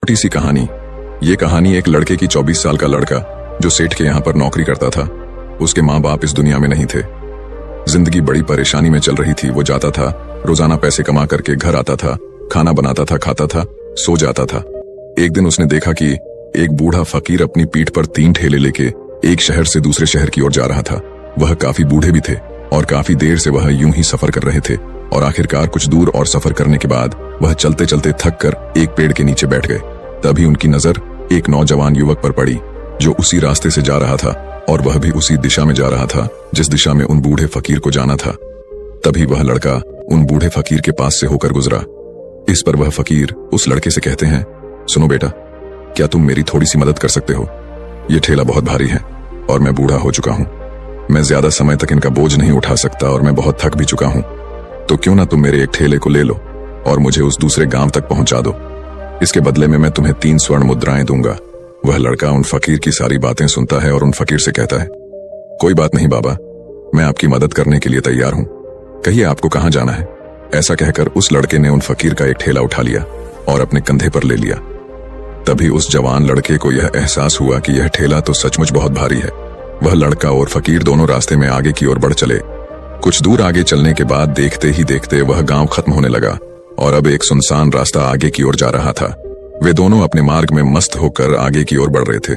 छोटी सी कहानी। ये कहानी एक लड़के की 24 साल का लड़का जो सेठ के यहाँ पर नौकरी करता था। उसके माँ बाप इस दुनिया में नहीं थे। जिंदगी बड़ी परेशानी में चल रही थी। वो जाता था, रोजाना पैसे कमा करके घर आता था, खाना बनाता था, खाता था, सो जाता था। एक दिन उसने देखा कि एक बूढ़ा फकीर अपनी पीठ पर 3 ठेले लेके एक शहर से दूसरे शहर की ओर जा रहा था। वह काफी बूढ़े भी थे और काफी देर से वह यूं ही सफर कर रहे थे और आखिरकार कुछ दूर और सफर करने के बाद वह चलते चलते थक कर एक पेड़ के नीचे बैठ गए। तभी उनकी नजर एक नौजवान युवक पर पड़ी जो उसी रास्ते से जा रहा था और वह भी उसी दिशा में जा रहा था जिस दिशा में उन बूढ़े फकीर को जाना था। तभी वह लड़का उन बूढ़े फकीर के पास से होकर गुजरा। इस पर वह फकीर उस लड़के से कहते हैं, सुनो बेटा, क्या तुम मेरी थोड़ी सी मदद कर सकते हो? ये ठेला बहुत भारी है और मैं बूढ़ा हो चुका हूँ। मैं ज्यादा समय तक इनका बोझ नहीं उठा सकता और मैं बहुत थक भी चुका हूँ। तो क्यों ना तुम मेरे एक ठेले को ले लो और मुझे उस दूसरे गांव तक पहुंचा दो। इसके बदले में मैं तुम्हें 3 स्वर्ण मुद्राएं दूंगा। वह लड़का उन फकीर की सारी बातें सुनता है और उन फकीर से कहता है, कोई बात नहीं बाबा, मैं आपकी मदद करने के लिए तैयार हूँ। कहिए आपको कहाँ जाना है? ऐसा कहकर उस लड़के ने उन फकीर का एक ठेला उठा लिया और अपने कंधे पर ले लिया। तभी उस जवान लड़के को यह एहसास हुआ कि यह ठेला तो सचमुच बहुत भारी है। वह लड़का और फकीर दोनों रास्ते में आगे की ओर बढ़ चले। कुछ दूर आगे चलने के बाद देखते ही देखते वह गांव खत्म होने लगा और अब एक सुनसान रास्ता आगे की ओर जा रहा था। वे दोनों अपने मार्ग में मस्त होकर आगे की ओर बढ़ रहे थे।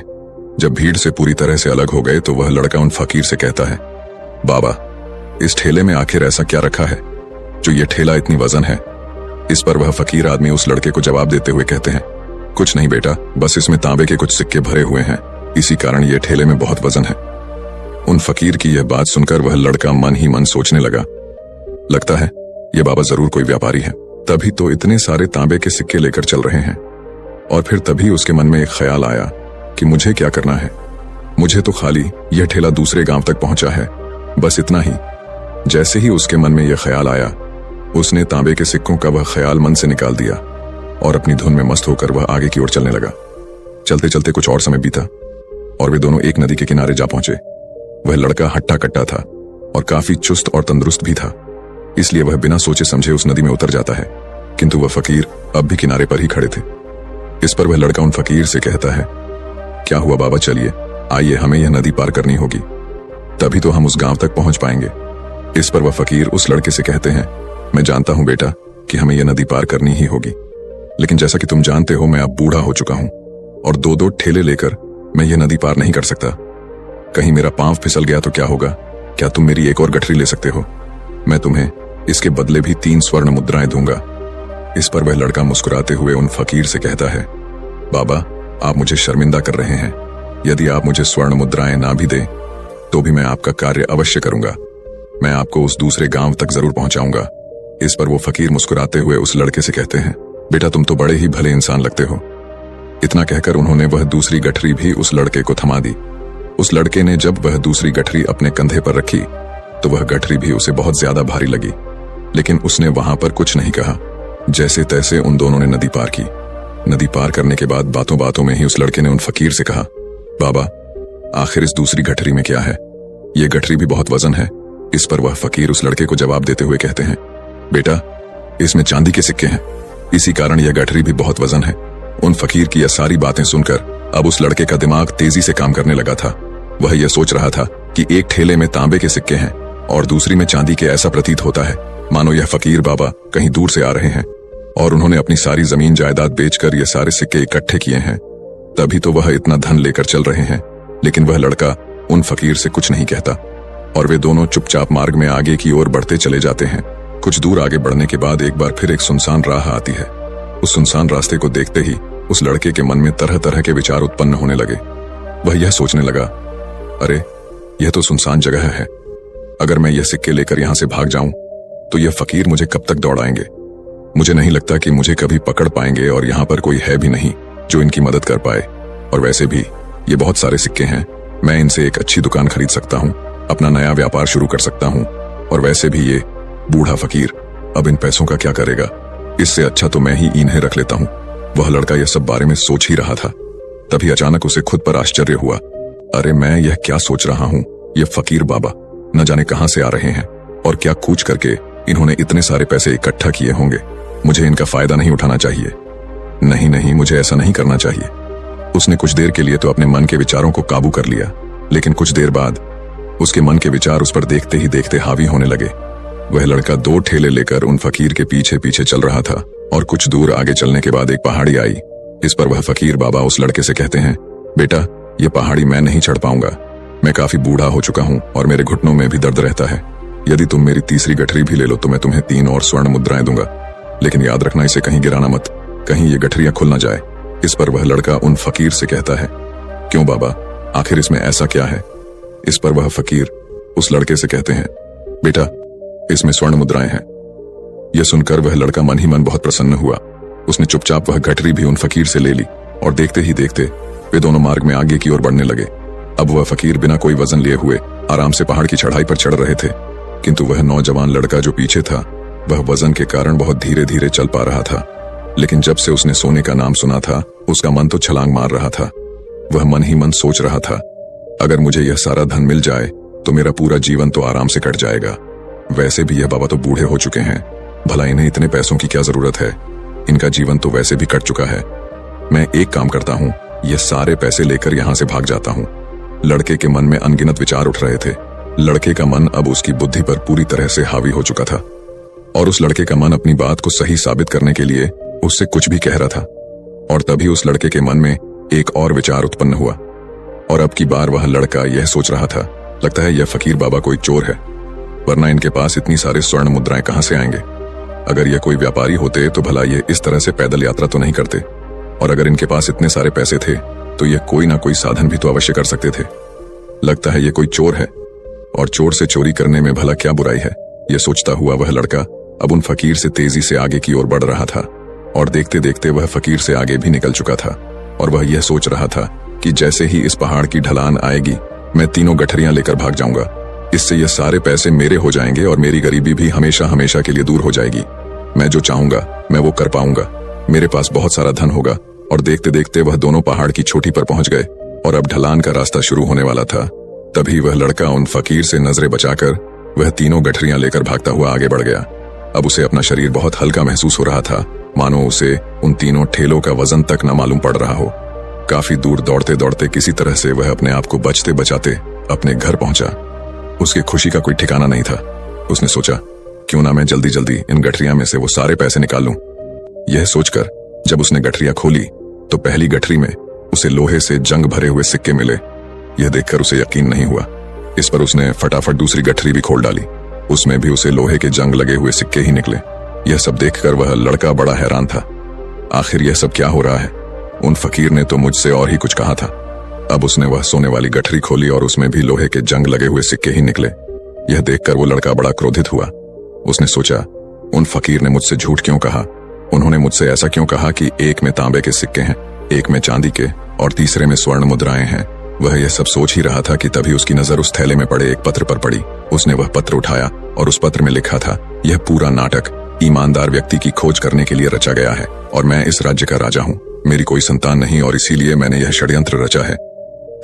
जब भीड़ से पूरी तरह से अलग हो गए तो वह लड़का उन फकीर से कहता है, बाबा, इस ठेले में आखिर ऐसा क्या रखा है जो ये ठेला इतनी वजन है? इस पर वह फकीर आदमी उस लड़के को जवाब देते हुए कहते हैं, कुछ नहीं बेटा, बस इसमें तांबे के कुछ सिक्के भरे हुए हैं, इसी कारण ये ठेले में बहुत वजन है। उन फकीर की यह बात सुनकर वह लड़का मन ही मन सोचने लगा, लगता है ये बाबा जरूर कोई व्यापारी है, तभी तो इतने सारे तांबे के सिक्के लेकर चल रहे हैं। और फिर तभी उसके मन में एक ख्याल आया कि मुझे क्या करना है। मुझे तो खाली यह ठेला दूसरे गांव तक पहुंचा है, बस इतना ही। जैसे ही उसके मन में यह ख्याल आया, उसने तांबे के सिक्कों का वह ख्याल मन से निकाल दिया और अपनी धुन में मस्त होकर वह आगे की ओर चलने लगा। चलते चलते कुछ और समय बीता और वे दोनों एक नदी के किनारे जा पहुंचे। वह लड़का हट्टा कट्टा था और काफी चुस्त और तंदुरुस्त भी था, इसलिए वह बिना सोचे समझे उस नदी में उतर जाता है। किंतु वह फकीर अब भी किनारे पर ही खड़े थे। इस पर वह लड़का उन फकीर से कहता है, क्या हुआ बाबा, चलिए आइए, हमें यह नदी पार करनी होगी, तभी तो हम उस गांव तक पहुंच पाएंगे। इस पर वह फकीर उस लड़के से कहते हैं, मैं जानता हूं बेटा कि हमें यह नदी पार करनी ही होगी, लेकिन जैसा कि तुम जानते हो मैं अब बूढ़ा हो चुका हूं और 2-2 ठेले लेकर मैं यह नदी पार नहीं कर सकता। कहीं मेरा पांव फिसल गया तो क्या होगा? क्या तुम मेरी एक और गठरी ले सकते हो? मैं तुम्हें इसके बदले भी 3 स्वर्ण मुद्राएं दूंगा। इस पर वह लड़का मुस्कुराते हुए उन फकीर से कहता है, बाबा, आप मुझे शर्मिंदा कर रहे हैं। यदि आप मुझे स्वर्ण मुद्राएं ना भी दें तो भी मैं आपका कार्य अवश्य करूंगा। मैं आपको उस दूसरे गांव तक जरूर पहुंचाऊंगा। इस पर वो फकीर मुस्कुराते हुए उस लड़के से कहते हैं, बेटा, तुम तो बड़े ही भले इंसान लगते हो। इतना कहकर उन्होंने वह दूसरी गठरी भी उस लड़के को थमा दी। उस लड़के ने जब वह दूसरी गठरी अपने कंधे पर रखी तो वह गठरी भी उसे बहुत ज्यादा भारी लगी, लेकिन उसने वहां पर कुछ नहीं कहा। जैसे तैसे उन दोनों ने नदी पार की। नदी पार करने के बाद बातों बातों में ही उस लड़के ने उन फकीर से कहा, बाबा, आखिर इस दूसरी गठरी में क्या है? ये गठरी भी बहुत वजन है। इस पर वह फकीर उस लड़के को जवाब देते हुए कहते हैं, बेटा, इसमें चांदी के सिक्के हैं, इसी कारण यह गठरी भी बहुत वजन है। उन फकीर की यह सारी बातें सुनकर अब उस लड़के का दिमाग तेजी से काम करने लगा था। वह यह सोच रहा था कि एक ठेले में तांबे के सिक्के हैं और दूसरी में चांदी के। ऐसा प्रतीत होता है मानो यह फकीर बाबा कहीं दूर से आ रहे हैं और उन्होंने अपनी सारी जमीन जायदाद बेचकर ये सारे सिक्के इकट्ठे किए हैं, तभी तो वह इतना धन लेकर चल रहे हैं। लेकिन वह लड़का उन फकीर से कुछ नहीं कहता और वे दोनों चुपचाप मार्ग में आगे की ओर बढ़ते चले जाते हैं। कुछ दूर आगे बढ़ने के बाद एक बार फिर एक सुनसान राह आती है। उस सुनसान रास्ते को देखते ही उस लड़के के मन में तरह तरह के विचार उत्पन्न होने लगे। वह यह सोचने लगा, अरे, यह तो सुनसान जगह है। अगर मैं यह सिक्के लेकर यहां से भाग जाऊं तो यह फकीर मुझे कब तक दौड़ाएंगे? मुझे नहीं लगता कि मुझे कभी पकड़ पाएंगे और यहाँ पर कोई है भी नहीं जो इनकी मदद कर पाए। और वैसे भी ये बहुत सारे सिक्के हैं, मैं इनसे एक अच्छी दुकान खरीद सकता हूँ, अपना नया व्यापार शुरू कर सकता हूँ। और वैसे भी ये बूढ़ा फकीर अब इन पैसों का क्या करेगा? इससे अच्छा तो मैं ही इन्हें रख लेता हूँ। वह लड़का यह सब बारे में सोच ही रहा था, तभी अचानक उसे खुद पर आश्चर्य हुआ। अरे, मैं यह क्या सोच रहा हूँ? ये फकीर बाबा न जाने कहां से आ रहे हैं और क्या कूच करके इन्होंने इतने सारे पैसे इकट्ठा किए होंगे। मुझे इनका फायदा नहीं उठाना चाहिए। नहीं नहीं, मुझे ऐसा नहीं करना चाहिए। उसने कुछ देर के लिए तो अपने मन के विचारों को काबू कर लिया, लेकिन कुछ देर बाद उसके मन के विचार उस पर देखते ही देखते हावी होने लगे। वह लड़का 2 ठेले लेकर उन फकीर के पीछे पीछे चल रहा था और कुछ दूर आगे चलने के बाद एक पहाड़ी आई। इस पर वह फकीर बाबा उस लड़के से कहते हैं, बेटा, ये पहाड़ी मैं नहीं चढ़ पाऊंगा। मैं काफी बूढ़ा हो चुका हूं और मेरे घुटनों में भी दर्द रहता है। यदि तुम मेरी तीसरी गठरी भी ले लो तो मैं तुम्हें 3 और स्वर्ण मुद्राएं दूंगा, लेकिन याद रखना इसे कहीं गिराना मत, कहीं ये गठरियां खुल ना जाए। इस पर वह लड़का उन फकीर से कहता है, क्यों बाबा, आखिर इसमें ऐसा क्या है? इस पर वह फकीर उस लड़के से कहते हैं, बेटा, इसमें स्वर्ण मुद्राएं हैं। यह सुनकर वह लड़का मन ही मन बहुत प्रसन्न हुआ। उसने चुपचाप वह गठरी भी उन फकीर से ले ली और देखते ही देखते वे दोनों मार्ग में आगे की ओर बढ़ने लगे। अब वह फकीर बिना कोई वजन लिए हुए आराम से पहाड़ की चढ़ाई पर चढ़ रहे थे, किंतु वह नौजवान लड़का जो पीछे था वह वजन के कारण बहुत धीरे धीरे चल पा रहा था। लेकिन जब से उसने सोने का नाम सुना था उसका मन तो छलांग मार रहा था। वह मन ही मन सोच रहा था, अगर मुझे यह सारा धन मिल जाए तो मेरा पूरा जीवन तो आराम से कट जाएगा। वैसे भी यह बाबा तो बूढ़े हो चुके हैं, भला इन्हें इतने पैसों की क्या जरूरत है? इनका जीवन तो वैसे भी कट चुका है। मैं एक काम करता हूँ, ये सारे पैसे लेकर यहाँ से भाग जाता हूँ। लड़के के मन में अनगिनत विचार उठ रहे थे। लड़के का मन अब उसकी बुद्धि पर पूरी तरह से हावी हो चुका था और उस लड़के का मन अपनी बात को सही साबित करने के लिए उससे कुछ भी कह रहा था। और तभी उस लड़के के मन में एक और विचार उत्पन्न हुआ और अब की बार वह लड़का यह सोच रहा था, लगता है यह फकीर बाबा कोई चोर है, वरना इनके पास इतनी सारे स्वर्ण मुद्राएं कहां से आएंगे? अगर यह कोई व्यापारी होते तो भला ये इस तरह से पैदल यात्रा तो नहीं करते, और अगर इनके पास इतने सारे पैसे थे तो यह कोई ना कोई साधन भी तो अवश्य कर सकते थे। लगता है यह कोई चोर है और चोर से चोरी करने में भला क्या बुराई है? यह सोचता हुआ वह लड़का अब उन फकीर से तेजी से आगे की ओर बढ़ रहा था और देखते देखते वह फकीर से आगे भी निकल चुका था। और वह यह सोच रहा था कि जैसे ही इस पहाड़ की ढलान आएगी मैं 3 गठरियां लेकर भाग जाऊंगा। इससे ये सारे पैसे मेरे हो जाएंगे और मेरी गरीबी भी हमेशा हमेशा के लिए दूर हो जाएगी। मैं जो चाहूंगा मैं वो कर पाऊंगा, मेरे पास बहुत सारा धन होगा। और देखते देखते वह दोनों पहाड़ की चोटी पर पहुंच गए और अब ढलान का रास्ता शुरू होने वाला था। तभी वह लड़का उन फकीर से नजरें बचाकर वह 3 गठरियां लेकर भागता हुआ आगे बढ़ गया। अब उसे अपना शरीर बहुत हल्का महसूस हो रहा था, मानो उसे उन 3 ठेलों का वजन तक न मालूम पड़ रहा हो। काफी दूर दौड़ते दौड़ते किसी तरह से वह अपने आप को बचते बचाते अपने घर पहुंचा। उसकी खुशी का कोई ठिकाना नहीं था। उसने सोचा, क्यों ना मैं जल्दी जल्दी इन गठरियां में से वो सारे पैसे निकाल लूं। यह सोचकर जब उसने गठरियां खोली तो पहली गठरी में उसे लोहे से जंग भरे हुए सिक्के मिले। यह देखकर उसे यकीन नहीं हुआ। इस पर उसने फटाफट दूसरी गठरी भी खोल डाली, उसमें भी उसे लोहे के जंग लगे हुए सिक्के ही निकले। यह सब देखकर वह लड़का बड़ा हैरान था। आखिर यह सब क्या हो रहा है? उन फकीर ने तो मुझसे और ही कुछ कहा था। अब उसने वह सोने वाली गठरी खोली और उसमें भी लोहे के जंग लगे हुए सिक्के ही निकले। यह देखकर वो लड़का बड़ा क्रोधित हुआ। उसने सोचा, उन फकीर ने मुझसे झूठ क्यों कहा? उन्होंने मुझसे ऐसा क्यों कहा कि एक में तांबे के सिक्के हैं, एक में चांदी के और तीसरे में स्वर्ण मुद्राएं हैं? वह यह सब सोच ही रहा था कि तभी उसकी नजर उस थैले में पड़े एक पत्र पर पड़ी। उसने वह पत्र उठाया और उस पत्र में लिखा था, यह पूरा नाटक ईमानदार व्यक्ति की खोज करने के लिए रचा गया है और मैं इस राज्य का राजा हूँ। मेरी कोई संतान नहीं और इसीलिए मैंने यह षड्यंत्र रचा है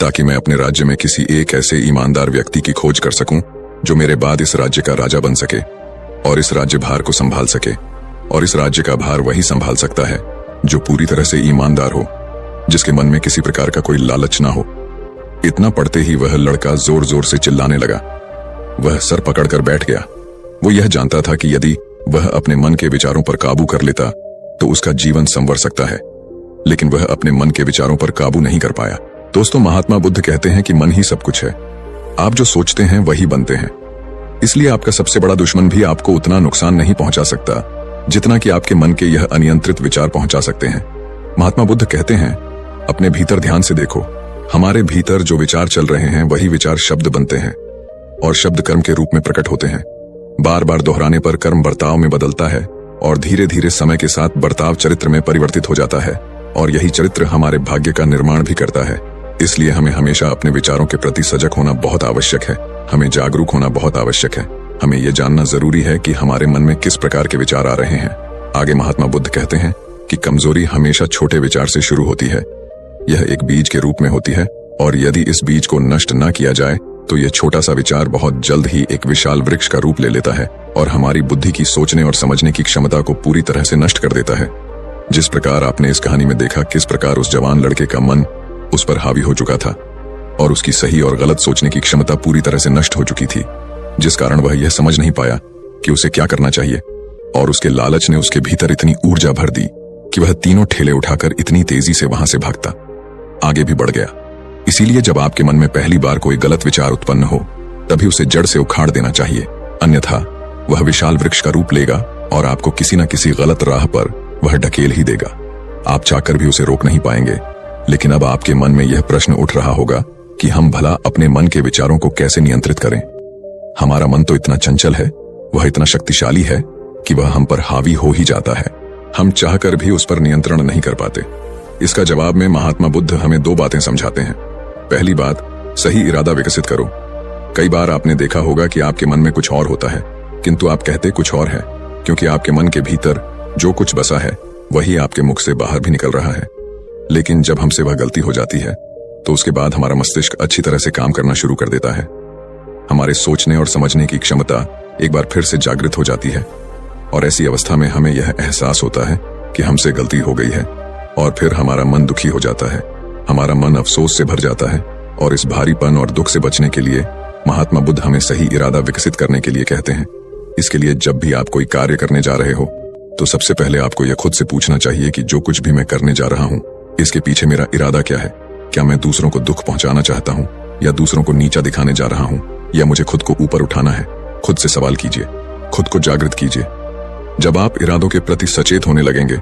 ताकि मैं अपने राज्य में किसी एक ऐसे ईमानदार व्यक्ति की खोज कर सकूं जो मेरे बाद इस राज्य का राजा बन सके और इस राज्य भार को संभाल सके। और इस राज्य का भार वही संभाल सकता है जो पूरी तरह से ईमानदार हो, जिसके मन में किसी प्रकार का कोई लालच ना हो। इतना पढ़ते ही वह लड़का जोर जोर से चिल्लाने लगा। वह सर पकड़कर बैठ गया। वो यह जानता था कि यदि वह अपने मन के विचारों पर काबू कर लेता तो उसका जीवन संवर सकता है, लेकिन वह अपने मन के विचारों पर काबू नहीं कर पाया। दोस्तों, महात्मा बुद्ध कहते हैं कि मन ही सब कुछ है। आप जो सोचते हैं वही बनते हैं। इसलिए आपका सबसे बड़ा दुश्मन भी आपको उतना नुकसान नहीं पहुंचा सकता जितना कि आपके मन के यह अनियंत्रित विचार पहुंचा सकते हैं। महात्मा बुद्ध कहते हैं, अपने भीतर ध्यान से देखो। हमारे भीतर जो विचार चल रहे हैं वही विचार शब्द बनते हैं और शब्द कर्म के रूप में प्रकट होते हैं। बार बार दोहराने पर कर्म बर्ताव में बदलता है और धीरे धीरे समय के साथ बर्ताव चरित्र में परिवर्तित हो जाता है और यही चरित्र हमारे भाग्य का निर्माण भी करता है। इसलिए हमें हमेशा अपने विचारों के प्रति सजग होना बहुत आवश्यक है। हमें जागरूक होना बहुत आवश्यक है। हमें यह जानना जरूरी है कि हमारे मन में किस प्रकार के विचार आ रहे हैं। आगे महात्मा बुद्ध कहते हैं कि कमजोरी हमेशा छोटे विचार से शुरू होती है। यह एक बीज के रूप में होती है और यदि इस बीज को नष्ट न किया जाए तो यह छोटा सा विचार बहुत जल्द ही एक विशाल वृक्ष का रूप ले लेता है और हमारी बुद्धि की सोचने और समझने की क्षमता को पूरी तरह से नष्ट कर देता है। जिस प्रकार आपने इस कहानी में देखा किस प्रकार उस जवान लड़के का मन उस पर हावी हो चुका था और उसकी सही और गलत सोचने की क्षमता पूरी तरह से नष्ट हो चुकी थी, जिस कारण वह यह समझ नहीं पाया कि उसे क्या करना चाहिए, और उसके लालच ने उसके भीतर इतनी ऊर्जा भर दी कि वह तीनों ठेले उठाकर इतनी तेजी से वहां से भागता आगे भी बढ़ गया। इसीलिए जब आपके मन में पहली बार कोई गलत विचार उत्पन्न हो तभी उसे जड़ से उखाड़ देना चाहिए, अन्यथा वह विशाल वृक्ष का रूप लेगा और आपको किसी न किसी गलत राह पर वह ढकेल ही देगा। आप चाहकर भी उसे रोक नहीं पाएंगे। लेकिन अब आपके मन में यह प्रश्न उठ रहा होगा कि हम भला अपने मन के विचारों को कैसे नियंत्रित करें। हमारा मन तो इतना चंचल है, वह इतना शक्तिशाली है कि वह हम पर हावी हो ही जाता है। हम चाहकर भी उस पर नियंत्रण नहीं कर पाते। इसका जवाब में महात्मा बुद्ध हमें दो बातें समझाते हैं। पहली बात, सही इरादा विकसित करो। कई बार आपने देखा होगा कि आपके मन में कुछ और होता है किंतु आप कहते कुछ और है, क्योंकि आपके मन के भीतर जो कुछ बसा है वही आपके मुख से बाहर भी निकल रहा है। लेकिन जब हमसे वह गलती हो जाती है तो उसके बाद हमारा मस्तिष्क अच्छी तरह से काम करना शुरू कर देता है। हमारे सोचने और समझने की क्षमता एक बार फिर से जागृत हो जाती है और ऐसी अवस्था में हमें यह एहसास होता है कि हमसे गलती हो गई है और फिर हमारा मन दुखी हो जाता है। हमारा मन अफसोस से भर जाता है और इस भारीपन और दुख से बचने के लिए महात्मा बुद्ध हमें सही इरादा विकसित करने के लिए कहते हैं। इसके लिए जब भी आप कोई कार्य करने जा रहे हो तो सबसे पहले आपको यह खुद से पूछना चाहिए कि जो कुछ भी मैं करने जा रहा हूँ इसके पीछे मेरा इरादा क्या है। क्या मैं दूसरों को दुख पहुंचाना चाहता हूँ या दूसरों को नीचा दिखाने जा रहा हूँ या मुझे खुद को ऊपर उठाना है। खुद से सवाल कीजिए, खुद को जागृत कीजिए। जब आप इरादों के प्रति सचेत होने लगेंगे,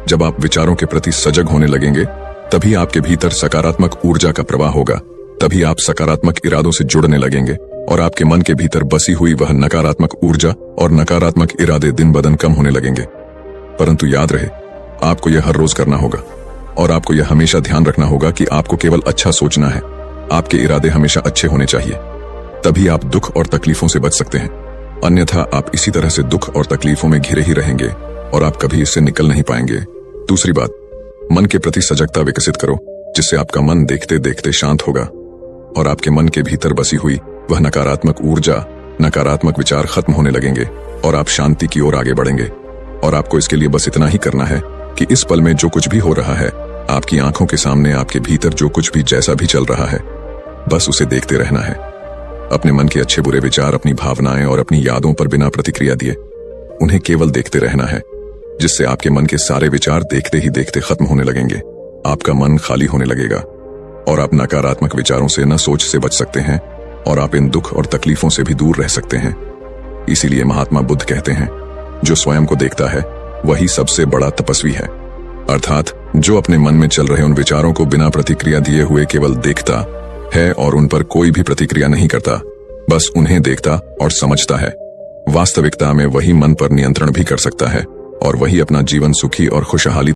जब आप विचारों के प्रति सजग होने लगेंगे, तभी आपके भीतर सकारात्मक ऊर्जा का प्रवाह होगा। तभी आप सकारात्मक इरादों से जुड़ने लगेंगे और आपके मन के भीतर बसी हुई वह नकारात्मक ऊर्जा और नकारात्मक इरादे दिन ब दिन कम होने लगेंगे। परंतु याद रहे, आपको यह हर रोज करना होगा और आपको यह हमेशा ध्यान रखना होगा कि आपको केवल अच्छा सोचना है। आपके इरादे हमेशा अच्छे होने चाहिए, तभी आप दुख और तकलीफों से बच सकते हैं। अन्यथा आप इसी तरह से दुख और तकलीफों में घिरे ही रहेंगे और आप कभी इससे निकल नहीं पाएंगे। दूसरी बात, मन के प्रति सजगता विकसित करो, जिससे आपका मन देखते देखते शांत होगा और आपके मन के भीतर बसी हुई वह नकारात्मक ऊर्जा, नकारात्मक विचार खत्म होने लगेंगे और आप शांति की ओर आगे बढ़ेंगे। और आपको इसके लिए बस इतना ही करना है कि इस पल में जो कुछ भी हो रहा है, आपकी आंखों के सामने आपके भीतर जो कुछ भी जैसा भी चल रहा है, बस उसे देखते रहना है। अपने मन के अच्छे बुरे विचार, अपनी भावनाएं और अपनी यादों पर बिना प्रतिक्रिया दिए उन्हें केवल देखते रहना है, जिससे आपके मन के सारे विचार देखते ही देखते खत्म होने लगेंगे। आपका मन खाली होने लगेगा और आप नकारात्मक विचारों से न सोच से बच सकते हैं और आप इन दुख और तकलीफों से भी दूर रह सकते हैं। इसीलिए महात्मा बुद्ध कहते हैं, जो स्वयं को देखता है वही सबसे बड़ा तपस्वी है। अर्थात जो अपने मन में चल रहे उन विचारों को बिना प्रतिक्रिया दिए हुए केवल देखता है और उन पर कोई भी प्रतिक्रिया नहीं करता, बस उन्हें देखता और समझता है। वास्तविकता में वही मन पर नियंत्रण भी कर सकता है और वही अपना जीवन सुखी और खुशहाली